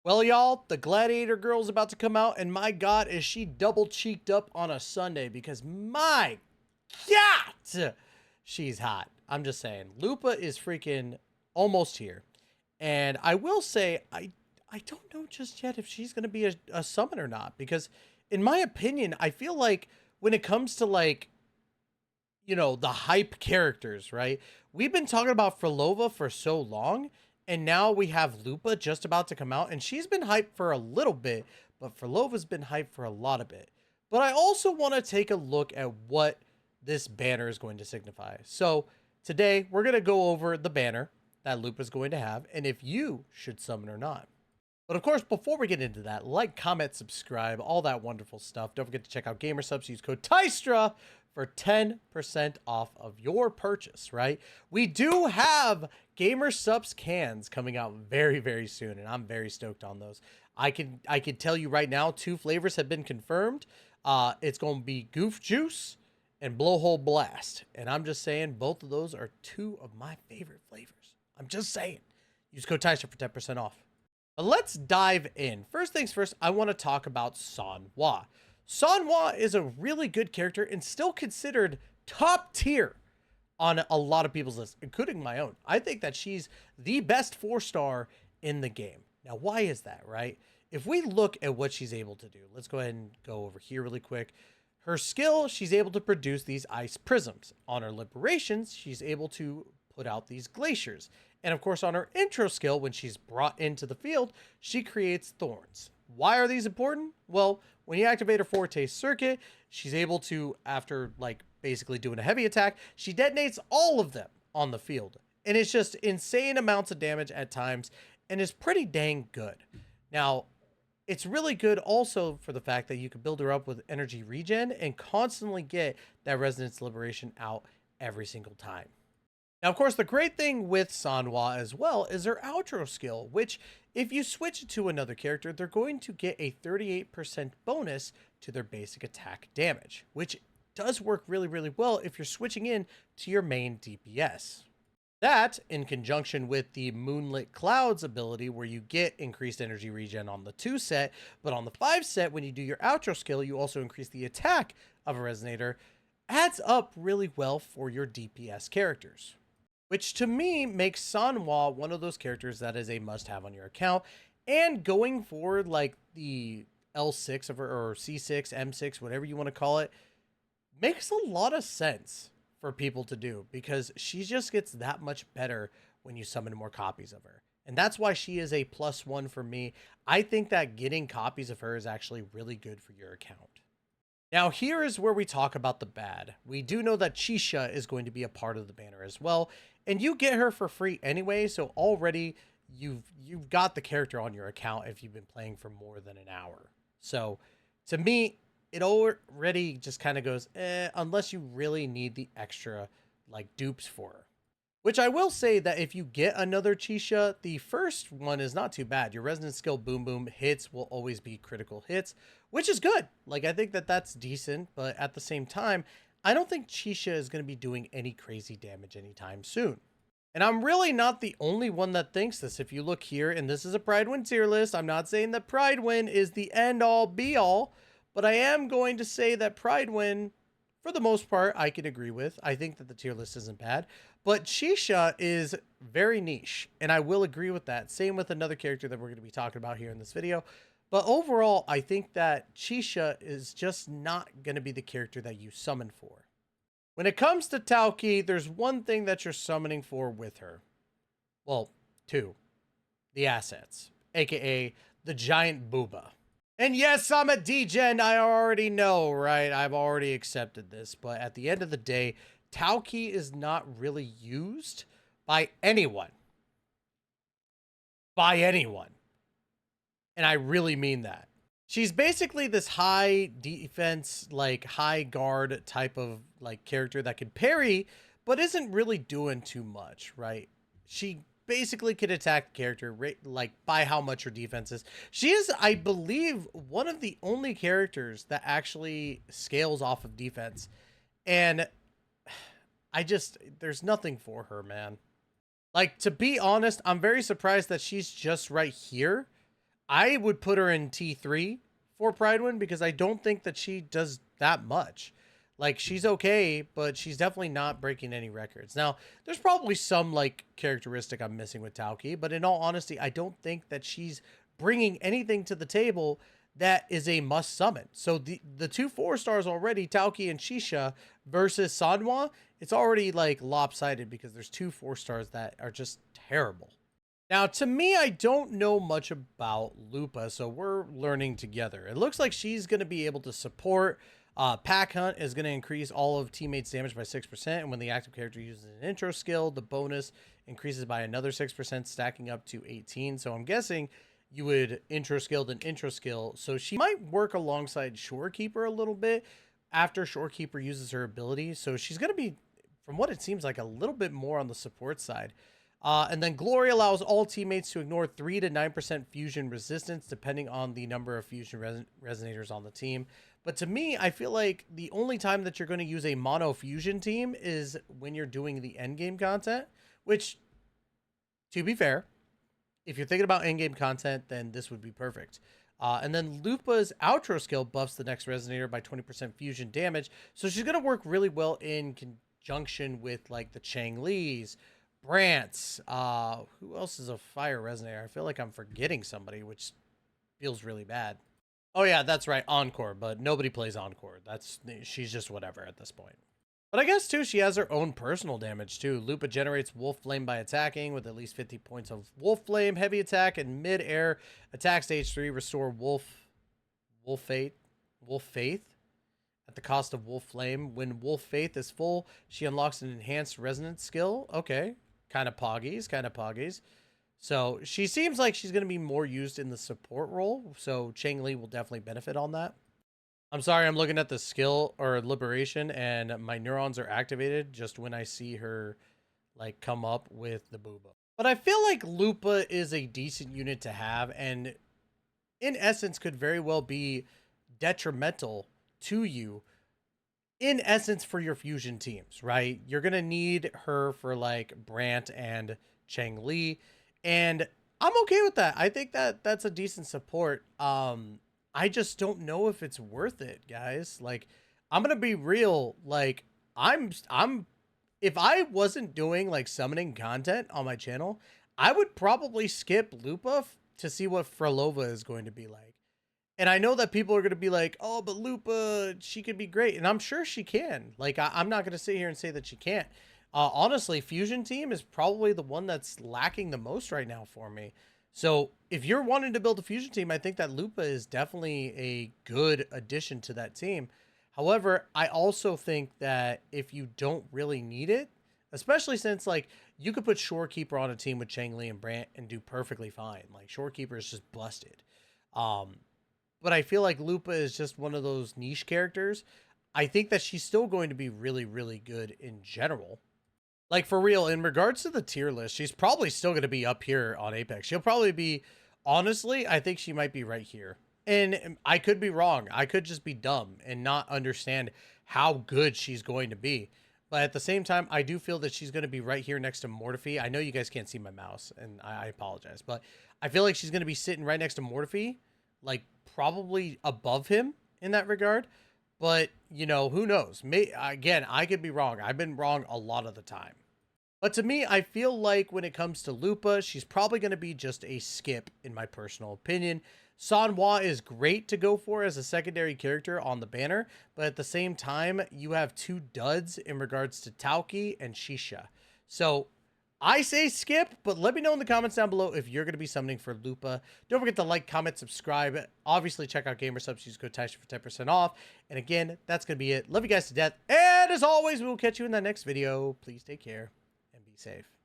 Well, y'all, the Gladiator girl's about to come out, and my God, is she double cheeked up on a Sunday because my God, she's hot. I'm just saying, Lupa is freaking almost here. And I will say, I don't know just yet if she's going to be a summon or not, because in my opinion, I feel like when it comes to like, the hype characters, right? We've been talking about Phrolova for so long, and now we have Lupa just about to come out, and she's been hyped for a little bit, but Phrolova's been hyped for a lot of bit. But I also want to take a look at what this banner is going to signify. So today we're going to go over the banner that Lupa's going to have, and if you should summon or not. But of course, before we get into that, like, comment, subscribe, all that wonderful stuff. Don't forget to check out GamerSubs. Use code TYSTRA for 10% off of your purchase, right? We do have GamerSubs cans coming out very, very soon, and I'm very stoked on those. I can tell you right now, 2 flavors have been confirmed. It's going to be Goof Juice and Blowhole Blast. And I'm just saying, both of those are 2 of my favorite flavors. I'm just saying. Use code TYSTRA for 10% off. But let's dive in. First things first, I want to talk about Sanhua. Sanhua is a really good character and still considered top tier on a lot of people's lists, including my own. I think that she's the best 4-star in the game. Now, why is that, right? If we look at what she's able to do, let's go ahead and go over here really quick. Her skill, she's able to produce these ice prisms. On her liberations, she's able to put out these glaciers. And of course, on her intro skill, when she's brought into the field, she creates thorns. Why are these important? Well, when you activate her Forte circuit, she's able to, after like basically doing a heavy attack, she detonates all of them on the field. And it's just insane amounts of damage at times and is pretty dang good. Now, it's really good also for the fact that you can build her up with energy regen and constantly get that resonance liberation out every single time. Now, of course, the great thing with Sanhua as well is her outro skill, which if you switch it to another character, they're going to get a 38% bonus to their basic attack damage, which does work really, really well if you're switching in to your main DPS. That, in conjunction with the Moonlit Clouds ability, where you get increased energy regen on the 2 set, but on the 5 set, when you do your outro skill, you also increase the attack of a Resonator, adds up really well for your DPS characters. Which to me makes Sanhua one of those characters that is a must-have on your account. And going forward, like the L6 of her, or C6, M6, whatever you want to call it, makes a lot of sense for people to do, because she just gets that much better when you summon more copies of her. And that's why she is a +1 for me. I think that getting copies of her is actually really good for your account. Now, here is where we talk about the bad. We do know that Chisha is going to be a part of the banner as well, and you get her for free anyway, so already you've got the character on your account if you've been playing for more than an hour. So, to me, it already just kind of goes, unless you really need the extra, like, dupes for her. Which I will say that if you get another Chisha, the first one is not too bad. Your resonance skill boom boom hits will always be critical hits, which is good. Like, I think that that's decent, but at the same time, I don't think Chisha is going to be doing any crazy damage anytime soon. And I'm really not the only one that thinks this. If you look here, and this is a Pridewin tier list, I'm not saying that Pridewin is the end-all be-all, but I am going to say that Pridewin, for the most part, I can agree with. I think that the tier list isn't bad. But Chisha is very niche, and I will agree with that. Same with another character that we're going to be talking about here in this video. But overall, I think that Chisha is just not going to be the character that you summon for. When it comes to Tauki, there's one thing that you're summoning for with her. Well, 2. The assets, aka the giant booba. And yes, I'm a degen, I already know, right? I've already accepted this, but at the end of the day, Tauki is not really used by anyone. By anyone. And I really mean that. She's basically this high defense, like high guard type of like character that can parry, but isn't really doing too much, right? She basically can attack the character like by how much her defense is. She is, I believe, one of the only characters that actually scales off of defense. And there's nothing for her, man. Like, to be honest, I'm very surprised that she's just right here. I would put her in T3 for Pridewin because I don't think that she does that much. Like, she's okay, but she's definitely not breaking any records. Now, there's probably some, like, characteristic I'm missing with Tauki, but in all honesty, I don't think that she's bringing anything to the table that is a must summon. So the two 4-stars already, Tauki and Shisha versus Sanwa, it's already, like, lopsided because there's two 4-stars that are just terrible. Now, to me, I don't know much about Lupa, so we're learning together. It looks like she's going to be able to support. Pack Hunt is going to increase all of teammates' damage by 6%, and when the active character uses an intro skill, the bonus increases by another 6%, stacking up to 18. So I'm guessing you would intro skill, then intro skill. So she might work alongside Shorekeeper a little bit after Shorekeeper uses her ability. So she's going to be, from what it seems like, a little bit more on the support side. And then Glory allows all teammates to ignore 3 to 9% fusion resistance, depending on the number of fusion resonators on the team. But to me, I feel like the only time that you're going to use a mono fusion team is when you're doing the endgame content, which, to be fair, if you're thinking about endgame content, then this would be perfect. And then Lupa's outro skill buffs the next resonator by 20% fusion damage. So she's going to work really well in conjunction with, like, the Chang Li's, Brant's, who else is a fire resonator? I feel like I'm forgetting somebody, which feels really bad. Oh yeah, that's right, Encore, but nobody plays Encore. She's just whatever at this point. But I guess too, she has her own personal damage too. Lupa generates Wolf Flame by attacking with at least 50 points of Wolf Flame, heavy attack, and mid-air attack stage 3, restore Wolf Faith at the cost of Wolf Flame. When Wolf Faith is full, she unlocks an enhanced resonance skill. Okay. Kind of poggies. So she seems like she's going to be more used in the support role. So Chang Li will definitely benefit on that. I'm sorry, I'm looking at the skill or liberation and my neurons are activated just when I see her like come up with the booba. But I feel like Lupa is a decent unit to have and in essence could very well be detrimental to you in essence for your fusion teams, right? You're going to need her for like Brant and Chang Li, and I'm okay with that. I think that that's a decent support. I just don't know if it's worth it, guys. Like, I'm going to be real. Like, if I wasn't doing like summoning content on my channel, I would probably skip Lupa to see what Phrolova is going to be like. And I know that people are going to be like, oh, but Lupa, she could be great. And I'm sure she can. Like, I'm not going to sit here and say that she can't. Honestly, Fusion Team is probably the one that's lacking the most right now for me. So if you're wanting to build a Fusion Team, I think that Lupa is definitely a good addition to that team. However, I also think that if you don't really need it, especially since, like, you could put Shorekeeper on a team with Chang Li and Brant and do perfectly fine. Like, Shorekeeper is just busted. But I feel like Lupa is just one of those niche characters. I think that she's still going to be really, really good in general. Like, for real, in regards to the tier list, she's probably still going to be up here on Apex. She'll probably be, honestly, I think she might be right here. And I could be wrong. I could just be dumb and not understand how good she's going to be. But at the same time, I do feel that she's going to be right here next to Mortify. I know you guys can't see my mouse, and I apologize. But I feel like she's going to be sitting right next to Mortify, like, probably above him in that regard. But, you know, who knows? Again, I could be wrong. I've been wrong a lot of the time. But to me, I feel like when it comes to Lupa, she's probably going to be just a skip, in my personal opinion. Sanwa is great to go for as a secondary character on the banner, but at the same time, you have two duds in regards to Tauki and Shisha. So I say skip, but let me know in the comments down below if you're going to be summoning for Lupa. Don't forget to like, comment, subscribe. Obviously, check out GamerSubs. Use code Tyson for 10% off. And again, that's going to be it. Love you guys to death. And as always, we will catch you in that next video. Please take care and be safe.